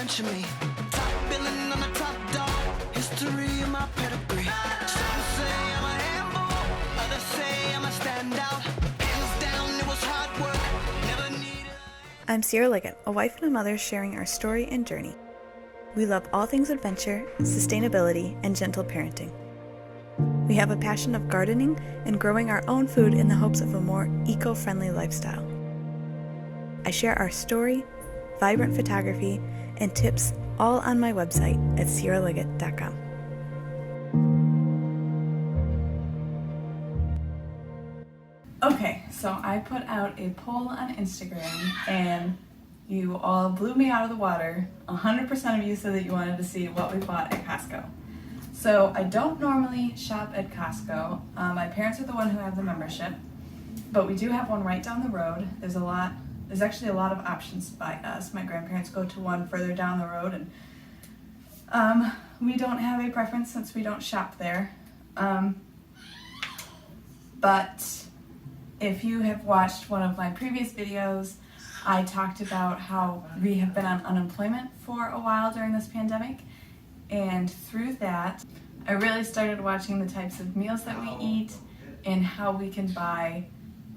adventure me. Top billing on the top dog, history of my pedigree. Some say I'm a handful, others say I'm a standout. Hands down, it was hard work, never needed. I'm Sierra Liggett, a wife and a mother sharing our story and journey. We love all things adventure, sustainability, and gentle parenting. We have a passion of gardening and growing our own food in the hopes of a more eco-friendly lifestyle. I share our story, vibrant photography, and tips all on my website at sierraliggett.com. Okay, so I put out a poll on Instagram and you all blew me out of the water. 100% of you said that you wanted to see what we bought at Costco. So I don't normally shop at Costco. My parents are the one who have the membership, but we do have one right down the road. There's actually a lot of options by us. My grandparents go to one further down the road, and we don't have a preference since we don't shop there. But if you have watched one of my previous videos, I talked about how we have been on unemployment for a while during this pandemic, and through that, I really started watching the types of meals that we eat and how we can buy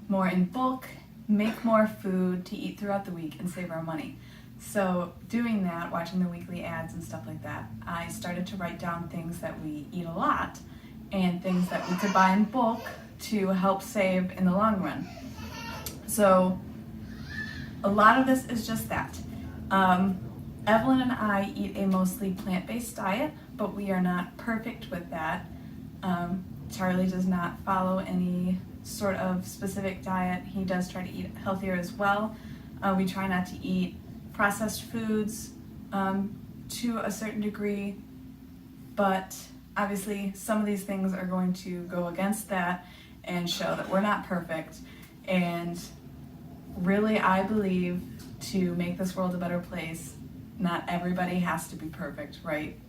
more in bulk, make more food to eat throughout the week, and save our money. So doing that, watching the weekly ads and stuff like that, I started to write down things that we eat a lot and things that we could buy in bulk to help save in the long run. So a lot of this is just that. Evelyn and I eat a mostly plant-based diet, but we are not perfect with that. Charlie does not follow any sort of specific diet. He does try to eat healthier as well. We try not to eat processed foods to a certain degree, but obviously some of these things are going to go against that and show that we're not perfect. And really, I believe to make this world a better place, not everybody has to be perfect, right?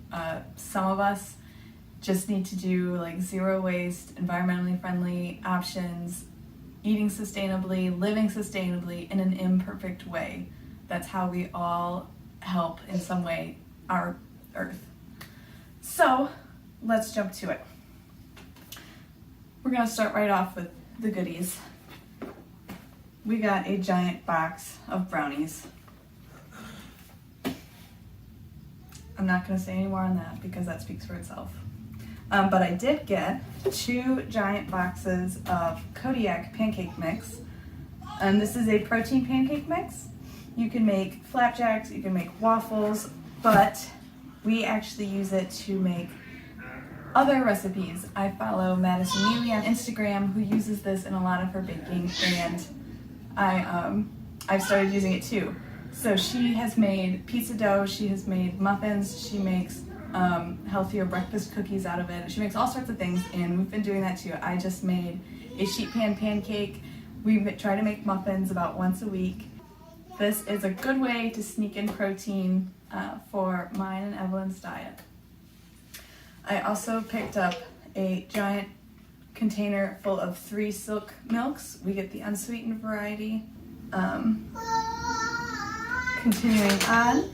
Some of us just need to do like zero waste, environmentally friendly options, eating sustainably, living sustainably in an imperfect way. That's how we all help in some way our earth. So let's jump to it. We're gonna start right off with the goodies. We got a giant box of brownies. I'm not going to say any more on that because that speaks for itself. But I did get 2 giant boxes of Kodiak Pancake mix. And this is a protein pancake mix. You can make flapjacks, you can make waffles, but we actually use it to make other recipes. I follow Madison Neely on Instagram, who uses this in a lot of her baking, and I've started using it too. So she has made pizza dough, she has made muffins, she makes healthier breakfast cookies out of it. She makes all sorts of things, and we've been doing that too. I just made a sheet pan pancake. We try to make muffins about once a week. This is a good way to sneak in protein for mine and Evelyn's diet. I also picked up a giant container full of 3 silk milks. We get the unsweetened variety. Continuing on,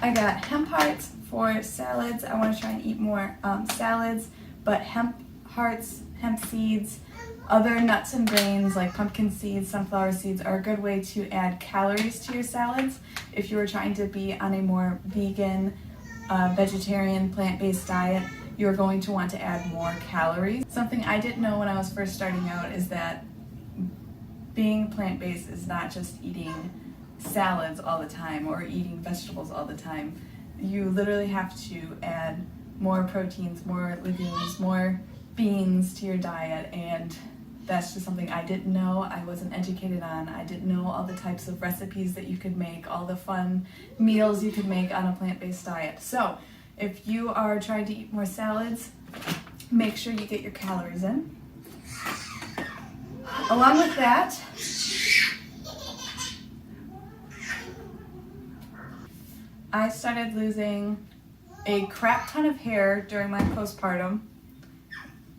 I got Hemp Hearts for salads. I want to try and eat more salads, but Hemp Hearts, hemp seeds, other nuts and grains like pumpkin seeds, sunflower seeds are a good way to add calories to your salads. If you were trying to be on a more vegan, vegetarian, plant-based diet, you're going to want to add more calories. Something I didn't know when I was first starting out is that being plant-based is not just eating salads all the time or eating vegetables all the time. You literally have to add more proteins, more legumes, more beans to your diet, and that's just something I didn't know, I wasn't educated on. I didn't know all the types of recipes that you could make, all the fun meals you could make on a plant-based diet. So if you are trying to eat more salads, make sure you get your calories in. Along with that, I started losing a crap ton of hair during my postpartum.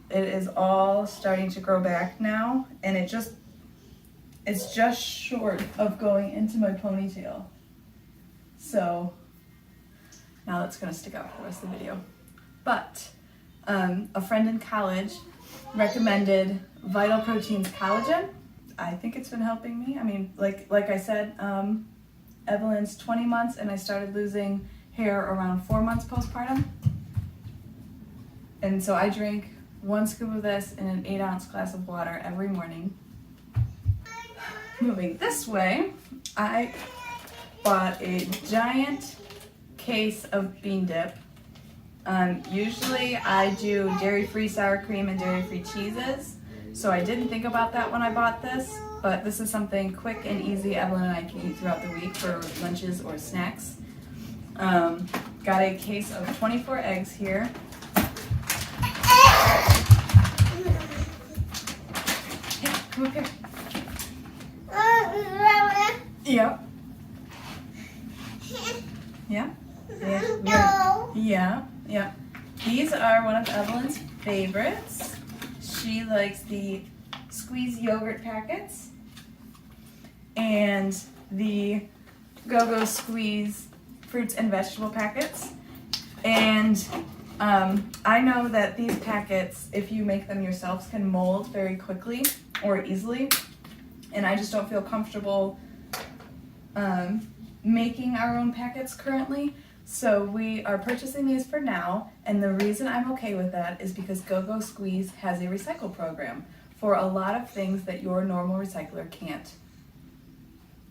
It is all starting to grow back now, and it's just short of going into my ponytail. So Now that's going to stick out for the rest of the video. But a friend in college recommended Vital Proteins collagen. I think it's been helping me. I mean, like I said, Evelyn's 20 months and I started losing hair around 4 months postpartum. And so I drink 1 scoop of this in an 8-ounce glass of water every morning. Moving this way, I bought a giant case of bean dip. Usually I do dairy-free sour cream and dairy-free cheeses, so I didn't think about that when I bought this, but this is something quick and easy Evelyn and I can eat throughout the week for lunches or snacks. Got a case of 24 eggs here. Hey, come up here. Yep. Yeah. Yeah. These are one of Evelyn's favorites. She likes the squeeze yogurt packets and the Go-Go Squeeze fruits and vegetable packets. And I know that these packets, if you make them yourselves, can mold very quickly or easily. And I just don't feel comfortable making our own packets currently. So we are purchasing these for now, and the reason I'm okay with that is because Go-Go Squeeze has a recycle program for a lot of things that your normal recycler can't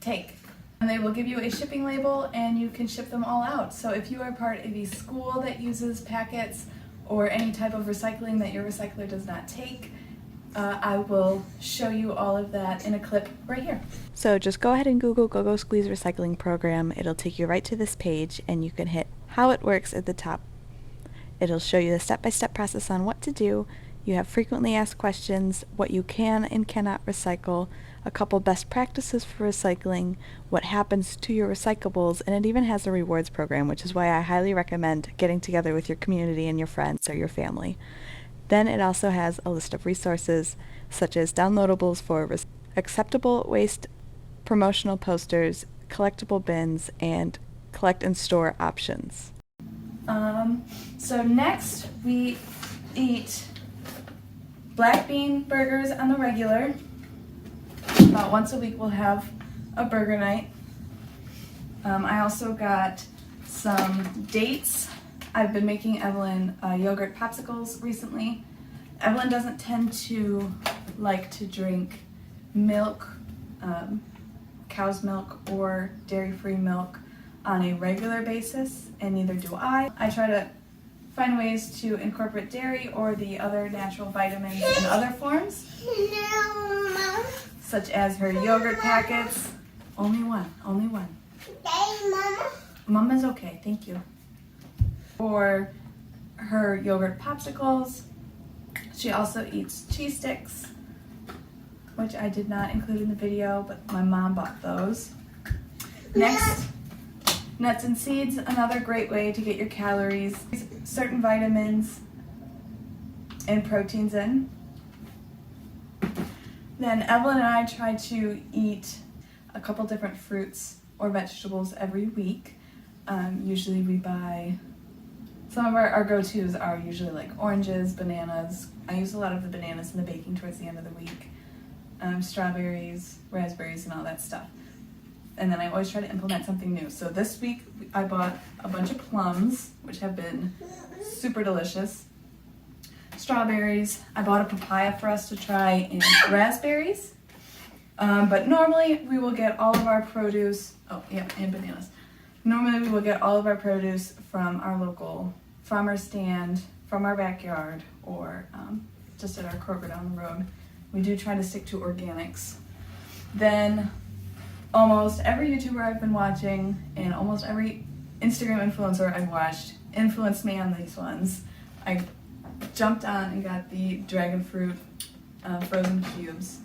take. And they will give you a shipping label and you can ship them all out. So if you are part of a school that uses packets or any type of recycling that your recycler does not take, I will show you all of that in a clip right here. So just go ahead and Google Go-Go Squeeze Recycling Program. It'll take you right to this page and you can hit how it works at the top. It'll show you the step-by-step process on what to do. You have frequently asked questions, what you can and cannot recycle, a couple best practices for recycling, what happens to your recyclables, and it even has a rewards program, which is why I highly recommend getting together with your community and your friends or your family. Then it also has a list of resources such as downloadables for acceptable waste, promotional posters, collectible bins, and collect and store options. So next we eat black bean burgers on the regular. About once a week we'll have a burger night. I also got some dates. I've been making Evelyn yogurt popsicles recently. Evelyn doesn't tend to like to drink milk, cow's milk or dairy-free milk on a regular basis, and neither do I. I try to find ways to incorporate dairy or the other natural vitamins in other forms, such as her yogurt packets. Only one. Mama's okay, thank you. Or her yogurt popsicles. She also eats cheese sticks, which I did not include in the video, but my mom bought those. Next, nuts and seeds, another great way to get your calories, certain vitamins and proteins in. Then Evelyn and I try to eat a couple different fruits or vegetables every week. Usually we buy, some of our go-tos are usually like oranges, bananas. I use a lot of the bananas in the baking towards the end of the week. Strawberries, raspberries, and all that stuff. And then I always try to implement something new. So this week I bought a bunch of plums, which have been super delicious. Strawberries. I bought a papaya for us to try, and raspberries. But normally we will get all of our produce, and bananas. Normally we will get all of our produce from our local farmer stand, from our backyard, or just at our Kroger down the road. We do try to stick to organics. Then almost every YouTuber I've been watching and almost every Instagram influencer I've watched influenced me on these ones. I jumped on and got the dragon fruit frozen cubes.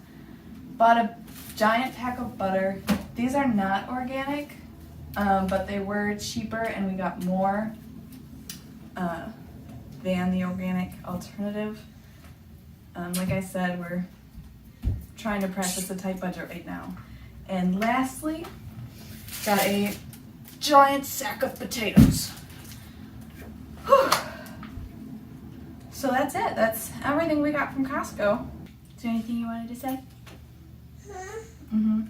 Bought a giant pack of butter. These are not organic, but they were cheaper and we got more than the organic alternative. Like I said, we're trying to practice a tight budget right now. And lastly, got a giant sack of potatoes. So that's it. That's everything we got from Costco. Is there anything you wanted to say? Mm-hmm.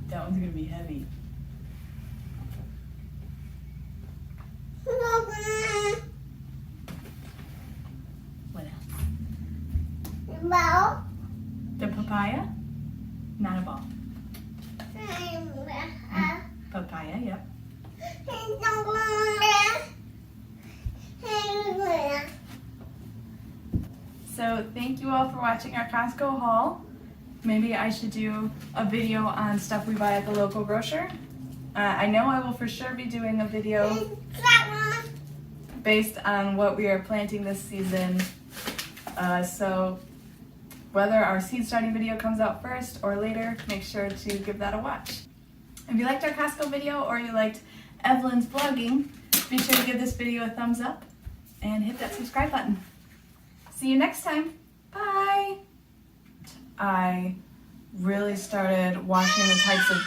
That one's gonna be heavy. What else? Ball. The papaya? Not a ball. Papaya, yep. So thank you all for watching our Costco haul. Maybe I should do a video on stuff we buy at the local grocer. I know I will for sure be doing a video based on what we are planting this season. So whether our seed starting video comes out first or later, make sure to give that a watch. If you liked our Costco video or you liked Evelyn's vlogging, be sure to give this video a thumbs up and hit that subscribe button. See you next time. Bye! I really started watching the types of